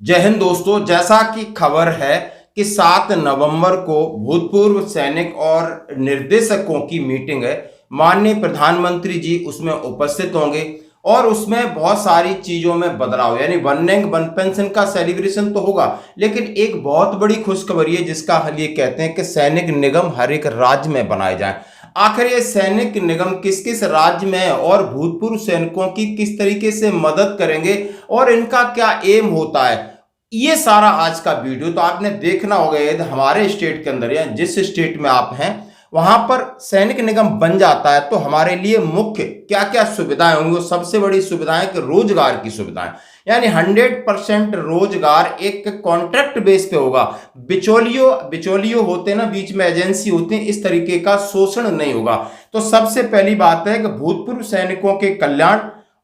जय हिंद दोस्तों। जैसा कि खबर है कि 7 नवंबर को भूतपूर्व सैनिक और निर्देशकों की मीटिंग है। माननीय प्रधानमंत्री जी उसमें उपस्थित होंगे और उसमें बहुत सारी चीजों में बदलाव यानी वन रैंक वन पेंशन का सेलिब्रेशन तो होगा, लेकिन एक बहुत बड़ी खुशखबरी है जिसका हल ये कहते हैं कि सैनिक निगम हर एक राज्य में बनाए जाएं। आखिर ये सैनिक निगम किस किस राज्य में है और भूतपूर्व सैनिकों की किस तरीके से मदद करेंगे और इनका क्या एम होता है, ये सारा आज का वीडियो तो आपने देखना होगा। यदि हमारे स्टेट के अंदर या जिस स्टेट में आप हैं वहां पर सैनिक निगम बन जाता है तो हमारे लिए मुख्य क्या क्या सुविधाएं होंगी। वो सबसे बड़ी सुविधाएं कि रोजगार की सुविधाएं, यानी 100% रोजगार एक कॉन्ट्रैक्ट बेस पे होगा। बिचौलियों होते हैं ना, बीच में एजेंसी होती है, इस तरीके का शोषण नहीं होगा। तो सबसे पहली बात है कि भूतपूर्व सैनिकों के कल्याण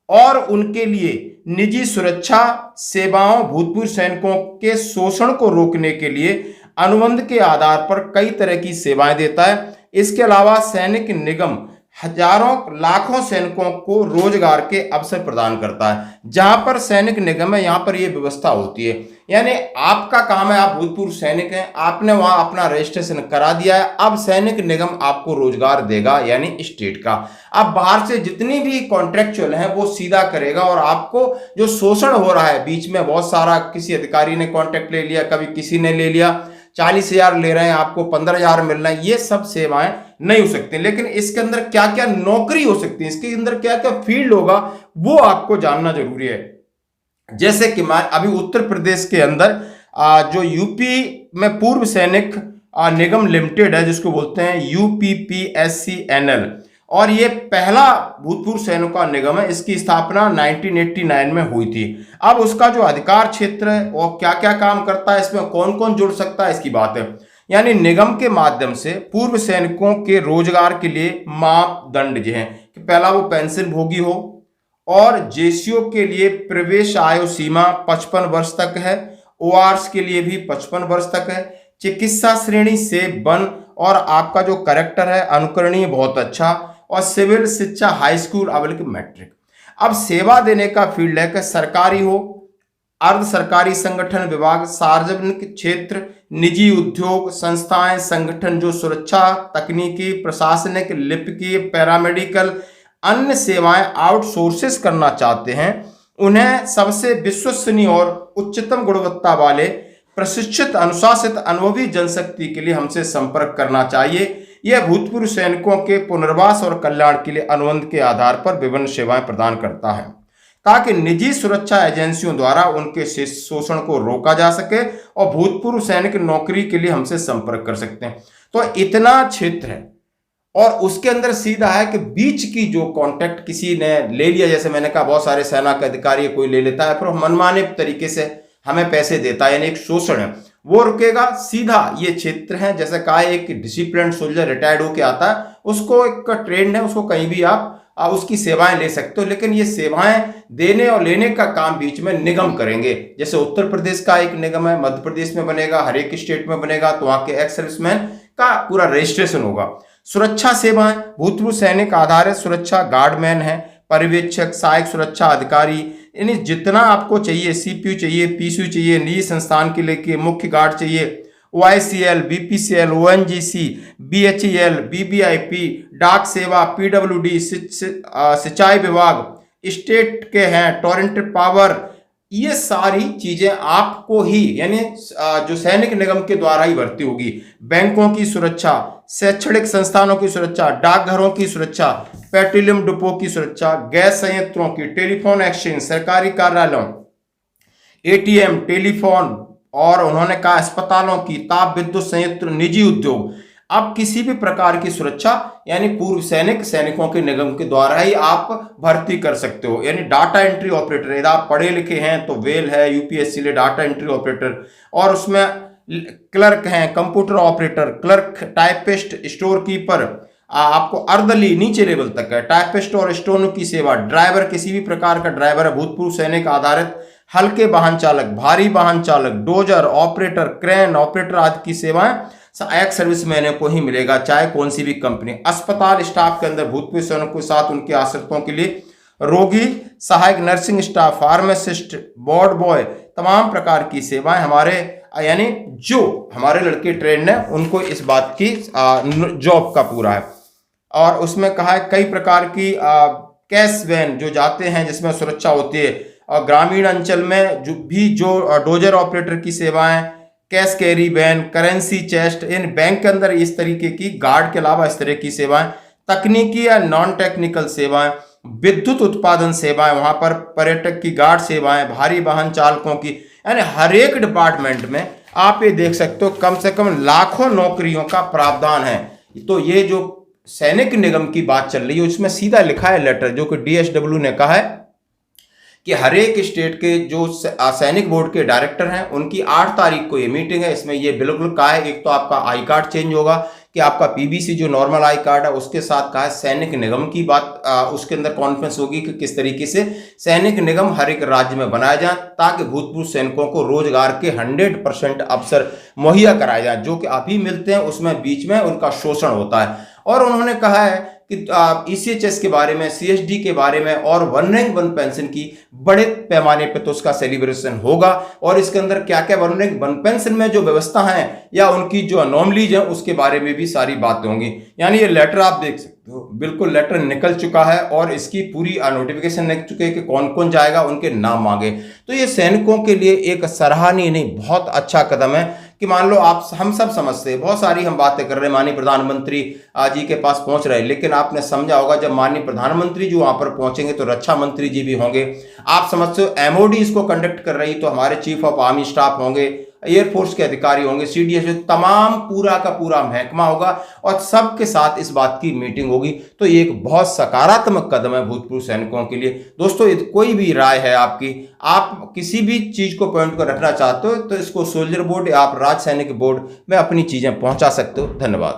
और उनके लिए निजी सुरक्षा सेवाओं, भूतपूर्व सैनिकों के शोषण को रोकने के लिए अनुबंध के आधार पर कई तरह की सेवाएं देता है। इसके अलावा सैनिक निगम हजारों लाखों सैनिकों को रोजगार के अवसर प्रदान करता है। जहां पर सैनिक निगम है यहां पर यह व्यवस्था होती है, यानी आपका काम है, आप भूतपूर्व सैनिक हैं, आपने वहां अपना रजिस्ट्रेशन करा दिया है, अब सैनिक निगम आपको रोजगार देगा यानी स्टेट का। अब बाहर से जितनी भी कॉन्ट्रेक्चुअल है वो सीधा करेगा और आपको जो शोषण हो रहा है बीच में, बहुत सारा किसी अधिकारी ने कॉन्ट्रैक्ट ले लिया, कभी किसी ने ले लिया, 40,000 ले रहे हैं, आपको 15,000 मिल रहा है, ये सब सेवाएं नहीं हो सकती। लेकिन इसके अंदर क्या क्या नौकरी हो सकती है, इसके अंदर क्या क्या फील्ड होगा, वो आपको जानना जरूरी है। जैसे कि मैं अभी उत्तर प्रदेश के अंदर जो यूपी में पूर्व सैनिक निगम लिमिटेड है, जिसको बोलते हैं UPPSCNL, और ये पहला भूतपूर्व सैनिकों का निगम है। इसकी स्थापना 1989 में हुई थी। अब उसका जो अधिकार क्षेत्र है और क्या क्या काम करता है, इसमें कौन कौन जुड़ सकता है, इसकी बात है। यानी निगम के माध्यम से पूर्व सैनिकों के रोजगार के लिए मापदंड जो हैं कि पहला वो पेंशन भोगी हो और जेसीओ के लिए प्रवेश आयु सीमा 55 वर्ष तक है, ओआरएस के लिए भी 55 वर्ष तक है, चिकित्सा श्रेणी से वन और आपका जो करेक्टर है अनुकरणीय बहुत अच्छा, और सिविल शिक्षा हाई स्कूल अवलिक मैट्रिक। अब सेवा देने का फील्ड है कि सरकारी हो, अर्ध सरकारी संगठन विभाग, सार्वजनिक क्षेत्र, निजी उद्योग संस्थाएं संगठन जो सुरक्षा तकनीकी प्रशासनिक लिपिकीय पैरामेडिकल अन्य सेवाएं आउटसोर्सेस करना चाहते हैं, उन्हें सबसे विश्वसनीय और उच्चतम गुणवत्ता वाले प्रशिक्षित अनुशासित अनुभवी जनशक्ति के लिए हमसे संपर्क करना चाहिए। यह भूतपूर्व सैनिकों के पुनर्वास और कल्याण के लिए अनुबंध के आधार पर विभिन्न सेवाएं प्रदान करता है ताकि निजी सुरक्षा एजेंसियों द्वारा उनके शोषण को रोका जा सके और भूतपूर्व सैनिक नौकरी के लिए हमसे संपर्क कर सकते हैं। तो इतना क्षेत्र है और उसके अंदर सीधा है कि बीच की जो कॉन्ट्रैक्ट किसी ने ले लिया, जैसे मैंने कहा बहुत सारे सेना के अधिकारी कोई ले लेता है फिर मनमाने तरीके से हमें पैसे देता है, यानी एक शोषण है, वो रुकेगा। सीधा ये क्षेत्र है, जैसे कहा एक डिसिप्लिन सोल्जर रिटायर्ड होके आता है, उसको एक ट्रेंड है, उसको कहीं भी आप उसकी सेवाएं ले सकते हो, लेकिन ये सेवाएं देने और लेने का काम बीच में निगम करेंगे। जैसे उत्तर प्रदेश का एक निगम है, मध्य प्रदेश में बनेगा, हर एक स्टेट में बनेगा, तो वहां के एक्स सर्विसमैन का पूरा रजिस्ट्रेशन होगा। सुरक्षा सेवाएं, भूतपूर्व सैनिक आधारित सुरक्षा गार्डमैन है, पर्यवेक्षक, सहायक सुरक्षा अधिकारी, यानी जितना आपको चाहिए, सीपीयू चाहिए, पीसीयू चाहिए, निजी संस्थान के लिए मुख्य गार्ड चाहिए, OICL, BPCL, ONGC, BHEL, BBIP, डाक सेवा, PWD, सिंचाई विभाग, स्टेट के हैं, टोरेंट पावर, ये सारी चीजें आपको ही यानी जो सैनिक निगम के द्वारा ही भर्ती होगी। बैंकों की सुरक्षा, शैक्षणिक संस्थानों की सुरक्षा, डाकघरों की सुरक्षा, पेट्रोलियम डिपो की सुरक्षा, गैस संयंत्रों की, टेलीफोन एक्सचेंज, सरकारी कार्यालयों, ATM, टेलीफोन, और उन्होंने कहा अस्पतालों की, ताप विद्युत संयंत्र, निजी उद्योग। अब किसी भी प्रकार की सुरक्षा यानी पूर्व सैनिकों के निगम के द्वारा ही आप भर्ती कर सकते हो। यानी डाटा एंट्री ऑपरेटर, यदि आप पढ़े लिखे हैं तो वेल है, यूपीएससी ले डाटा एंट्री ऑपरेटर, और उसमें क्लर्क हैं, computer operator, clerk, typist, store keeper, आपको अर्धली नीचे लेवल तक है, टाइपिस्ट और स्टोनो की सेवा, ड्राइवर, किसी भी प्रकार का ड्राइवर है, भूतपूर्व सैनिक आधारित हल्के वाहन चालक, भारी वाहन चालक, डोजर ऑपरेटर, क्रेन ऑपरेटर आदि की सेवाएं एक्स सर्विसमैन को ही मिलेगा, चाहे कौन सी भी कंपनी। अस्पताल स्टाफ के अंदर भूतपूर्व सैनिकों के साथ उनके आश्रितों के लिए रोगी, सहायक nursing staff, pharmacist, ward boy, तमाम प्रकार की सेवाएं हमारे यानी जो हमारे लड़के ट्रेंड हैं उनको इस बात की जॉब का पूरा है। और उसमें कहा है कई प्रकार की कैश वैन जो जाते हैं जिसमें सुरक्षा होती है, और ग्रामीण अंचल में जो डोजर ऑपरेटर की सेवाएं, cash carry van, currency chest, इन बैंक के अंदर इस तरीके की गार्ड के अलावा इस तरह की सेवाएं, तकनीकी या नॉन टेक्निकल सेवाएं, विद्युत उत्पादन सेवाएं, वहां पर पर्यटक की गार्ड सेवाएं, भारी वाहन चालकों की, यानी हर एक डिपार्टमेंट में आप ये देख सकते हो कम से कम लाखों नौकरियों का प्रावधान है। तो ये जो सैनिक निगम की बात चल रही है उसमें सीधा लिखा है लेटर, जो कि डीएसडब्ल्यू ने कहा है कि हर एक स्टेट के जो सैनिक बोर्ड के डायरेक्टर हैं उनकी 8 तारीख को ये मीटिंग है। इसमें ये बिल्कुल कहा है, एक तो आपका आई कार्ड चेंज होगा कि आपका पीबीसी जो नॉर्मल आई कार्ड है उसके साथ कहा है सैनिक निगम की बात उसके अंदर कॉन्फ्रेंस होगी कि किस तरीके से सैनिक निगम हर एक राज्य में बनाया जाए ताकि भूतपूर्व सैनिकों को रोजगार के 100% अवसर मुहैया कराए जाए, जो कि अभी मिलते हैं उसमें बीच में उनका शोषण होता है। और उन्होंने कहा है कि ईसीएचएस के बारे में, सीएसडी के बारे में और वन रैंक वन पेंशन की बड़े पैमाने पे तो उसका सेलिब्रेशन होगा। और इसके अंदर क्या क्या वन रैंक वन पेंशन में जो व्यवस्था है या उनकी जो अनोमलीज है उसके बारे में भी सारी बातें होंगी। यानी ये लेटर आप देख सकते हो, बिल्कुल लेटर निकल चुका है और इसकी पूरी नोटिफिकेशन निकल चुके हैं कि कौन कौन जाएगा, उनके नाम मांगे। तो ये सैनिकों के लिए एक सराहनीय नहीं बहुत अच्छा कदम है कि मान लो आप हम सब समझते हैं, बहुत सारी हम बातें कर रहे हैं, माननीय प्रधानमंत्री जी के पास पहुंच रहे हैं, लेकिन आपने समझा होगा जब माननीय प्रधानमंत्री जी वहां पर पहुंचेंगे तो रक्षा मंत्री जी भी होंगे। आप समझते हो एमओडी इसको कंडक्ट कर रही तो हमारे चीफ ऑफ आर्मी स्टाफ होंगे, एयरफोर्स के अधिकारी होंगे, सीडीएस, तमाम पूरा का पूरा महकमा होगा और सबके साथ इस बात की मीटिंग होगी। तो ये एक बहुत सकारात्मक कदम है भूतपूर्व सैनिकों के लिए। दोस्तों कोई भी राय है आपकी, आप किसी भी चीज को पॉइंट को रखना चाहते हो तो इसको सोल्जर बोर्ड या आप राज्य सैनिक बोर्ड में अपनी चीजें पहुंचा सकते हो। धन्यवाद।